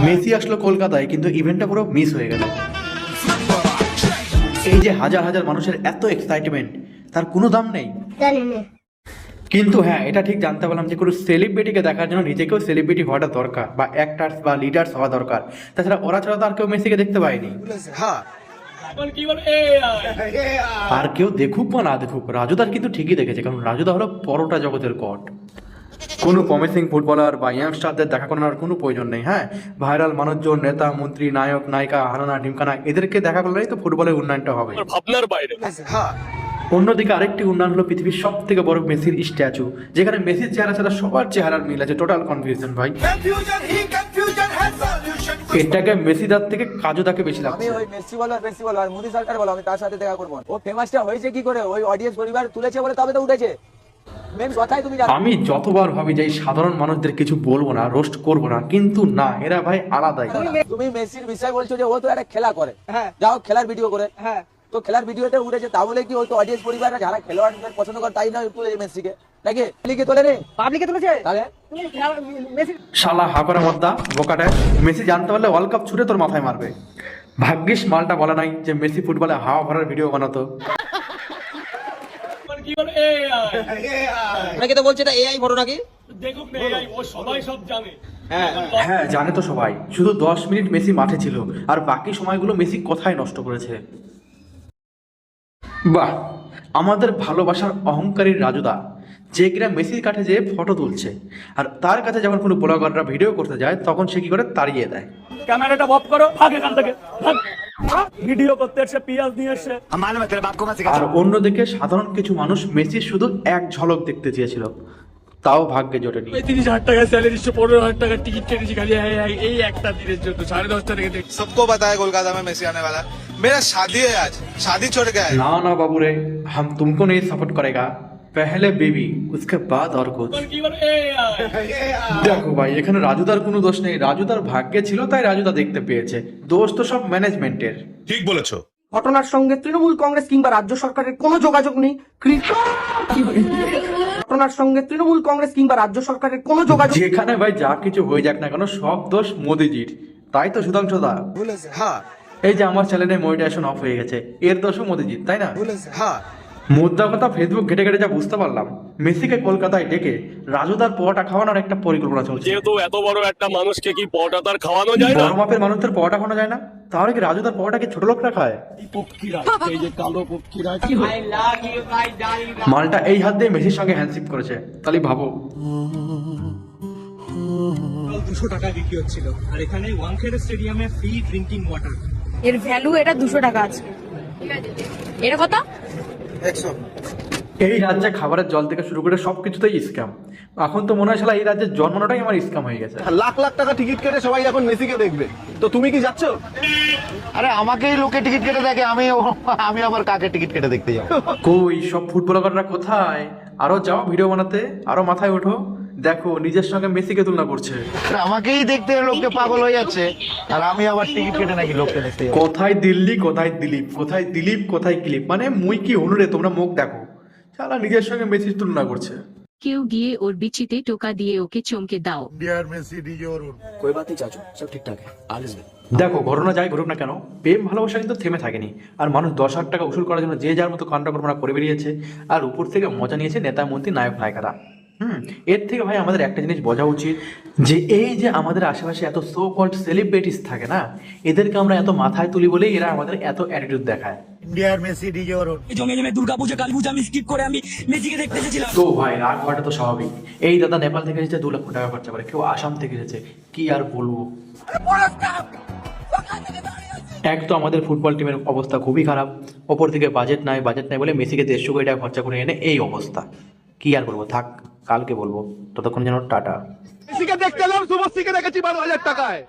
Messi আসলো কলকাতায়, কিন্তু ইভেন্টটা পুরো মিস হয়ে গেল। এই যে হাজার হাজার মানুষের এত এক্সাইটমেন্ট, তার কোনো দাম নেই। কিন্তু হ্যাঁ, এটা ঠিক জানতে পারলাম যে কোনো সেলিব্রিটিকে দেখার জন্য নিজেকেও সেলিব্রিটি হওয়াটা দরকার, বা অ্যাক্টার্স বা লিডার্স হওয়া দরকার। তাছাড়া ওরা ছাড়া তো আর কেউ মেসিকে দেখতে পায়নি। আর কেউ দেখুক বা না দেখুক, রাজুদার কিন্তু ঠিকই দেখেছে, কারণ রাজুদা হলো পরোটা জগতের গড। কোনো প্রমিসিং ফুটবলার বা ইয়াংস্টারদের দেখা করানোর কোনো প্রয়োজন নেই। হ্যাঁ, ভাইরাল মানুষজন, নেতা মন্ত্রী, নায়ক নায়িকা, হারানা ঢিমকানা, এদেরকে দেখা করলেই তো ফুটবলের উন্নয়নটা হবে। ভাবনার বাইরে। অন্যদিকে আরেকটি উন্নয়ন হলো পৃথিবীর সব থেকে বড় মেসির স্ট্যাচু, যেখানে মেসির চেহারা ছাড়া সবার চেহারার মিল আছে। টোটাল কনফিউশন ভাই। এটাকে মেসিদার থেকে কাজুদাকে বেশি লাগছে। আমি ওই মেসি বলো আর মোদি সরকার বলো, আমি তার সাথে দেখা করবো। ও ফেমাসটা হয়েছে কি করে? ওই অডিয়েন্স পরিবার তুলেছে বলে তবে তো উঠেছে। আমি যতবার ভাবি যে সাধারণ মানুষদের কিছু বলবো না, রোস্ট করবো না, কিন্তু না, এরা ভাই আলাদাই। তুমি মেসির বিষয় বলছো যে ও তো একটা খেলা করে, যাও খেলার ভিডিও করে, তো খেলার ভিডিওতে উঠেছে, তাহলে কি ওই তো অডিয়েন্স পরিবাররা যারা খেলোয়াড়দের পছন্দ করে তাই না তুলেছে মেসিকে? নাকি লিখে তোলে রে, পাবলিকে তুলেছে? তাহলে শালা হাকরা মদ্দা বোকাটা, মেসি জানতে পারলে ওয়ার্ল্ড কাপ ছুটে তোর মাথায় মারবে। ভাগ্যিস মালটা বলা নাই যে মেসি ফুটবলে হাওয়া ভরার ভিডিও বানাতো। নাকি তো বলছে এটা এআই বড় নাকি? হ্যাঁ, জানে তো সবাই। শুধু 10 মিনিট মেসি মাঠে ছিল, আর বাকি সময়গুলো মেসি কোথায় নষ্ট করেছে। বাহ, আমাদের ভালোবাসার অহংকারী রাজুদা, যে কিনা মেসির কাছে যেয়ে ফটো তুলছে, আর তার কাছে যখন কোনো ব্লগাররা ভিডিও করতে যায় তখন সে কি করে তাড়িয়ে দেয়। ক্যামেরাটা অফ করো, ভাগ এখান থেকে। ভিডিও করতে এসে পিয়াজ নিয়ে এসে। আর অন্যদিকে সাধারণ কিছু মানুষ মেসির শুধু এক ঝলক দেখতে চেয়েছিল, তাও ভাগ্যে জোটেনি। 30,000 টাকা স্যালারি, 15,000 টাকা টিকিট কেটেছি খালি এই একটা দিনের জন্য। 10:30 থেকে দেখছি। सबको पता है कोलकाता में मेसी आने वाला है। मेरा शादी है आज, शादी छोड़ के आए। ना ना बाबू रे, हम तुमको नहीं सपोर्ट करेगा, पहले बेबी उसके बाद और कुछ। দেখো ভাই, এখানে রাজুদার কোনো দোষ নেই। রাজুদার ভাগ্যে ছিল তাই রাজুদা দেখতে পেয়েছে, দোষ তো সব ম্যানেজমেন্টের। ठीक बोलेছো। ঘটনার সঙ্গে তৃণমূল কংগ্রেস কিংবা রাজ্য সরকারের কোনো যোগাযোগ নেই। ঘটনার সঙ্গে তৃণমূল কংগ্রেস কিংবা রাজ্য সরকারের কোনো যোগাযোগ। যেখানে ভাই যা কিছু হয়ে যাক না কেন, সব দোষ মোদিজির। তাই তো সুধাংশু দা, हाँ এই যে আমার চ্যানেলে মনিটাইজেশন অফ হয়ে গেছে, এর দোষও মোদিজির, তাই না? हाँ মুদ্রা কথা ফেসবুক ঘেটে ঘেটে যা বুঝতে পারলাম, মেসিকে কলকাতায় ডেকে রাজুদার পোয়াটা খাওয়ানোর একটা পরিকল্পনা চলছে। যেহেতু এত বড় একটা মানুষকে কি পটা তার খাওয়ানো যায় না? বড় মাপের মানুষদের পোয়াটা খাওয়ানো যায় না, তাহলে কি রাজুদার পোয়াটাকে ছোট লোকরা খায়? এই যে কালো পক্ষীরা মালটা এই হাত দিয়ে মেসির সঙ্গে হ্যান্ডশিপ করেছে, তাহলে ভাবো। 200 টাকা বিক্রি হচ্ছিল, আর এখানে ওয়াংখেড়ে স্টেডিয়ামে ফ্রি ড্রিঙ্কিং ওয়াটার। এর ভ্যালু এটা 200 টাকা আছে। এটা কত? এই রাজ্যে খাবারের জল থেকে শুরু করে সবকিছুতেই স্ক্যাম। এখন তো মনে হয় শালা এই রাজ্যের জন্মানোটাই আমার স্ক্যাম হয়ে গেছে। লাখ লাখ টাকা টিকিট কেটে সবাই এখন মেসিকে দেখবে, তো তুমি কি যাচ্ছ? আরে আমাকেই লোকে টিকিট কেটে দেখে, আমি আবার কাকে টিকিট কেটে দেখতে যাবো? কই সব ফুটবলাররা কোথায়? আরো যাও ভিডিও বানাতে, আরো মাথায় ওঠো। দেখো নিজের সঙ্গে মেসিকে তুলনা করছে। আরে আমাকেই দেখতে লোককে পাগল হয়ে যাচ্ছে, আর আমি আবার টিকিট কেটে নাকি লোককে দেখতে যাবো? কোথায় দিল্লি, কোথায় দিলীপ, কোথায় দিলীপ, কোথায় ক্লিপ, মানে মুই কি হনুরে, তোমরা মুখ দেখো। শালা নিজের সঙ্গে মেসির তুলনা করছে। কেউ গিয়ে ওর বিচিতে টোকা দিয়ে ওকে চমকে দাও। দেখো ঘটনা যাই ঘটুক না কেন, প্রেম ভালোবাসা কিন্তু থেমে থাকেনি। আর মানুষ 10,000 টাকা উসুল করার জন্য যে যার মতো কাণ্ডকর্মনা করে বেরিয়েছে, আর উপর থেকে মজা নিয়েছে নেতা মন্ত্রী নায়ক নায়িকারা। এর থেকে ভাই আমাদের একটা জিনিস বোঝা উচিত, যে এই যে আমাদের আশেপাশে এত সো কল্ড সেলিব্রিটিস থাকে না, এদেরকে আমরা এত মাথায় তুলি বলেই এরা আমাদের এত অ্যাটিটিউড দেখায়। ইন্ডিয়ার মেসি ডিজে ওরন। জমে দুর্গাপূজা কালীপূজা আমি স্কিপ করে আমি মেসিকে দেখতে এসেছিলাম। তো ভাই রাগ হওয়াটা তো স্বাভাবিক। এই দাদা নেপাল থেকে এসেছে, 2 লক্ষ টাকা খরচা করে, কেউ আসাম থেকে এসেছে, কি আর বলবো। এক তো আমাদের ফুটবল টিমের অবস্থা খুবই খারাপ, ওপর থেকে বাজেট নাই বলে মেসিকে 150 কোটি টাকা খরচা করে এনে এই অবস্থা। কি আর বলবো, থাক কালকে বলবো, ততক্ষণ যেন টাটা। মেসিকে দেখতে এলাম, শুভশ্রীকে দেখেছি 12,000 টাকায়।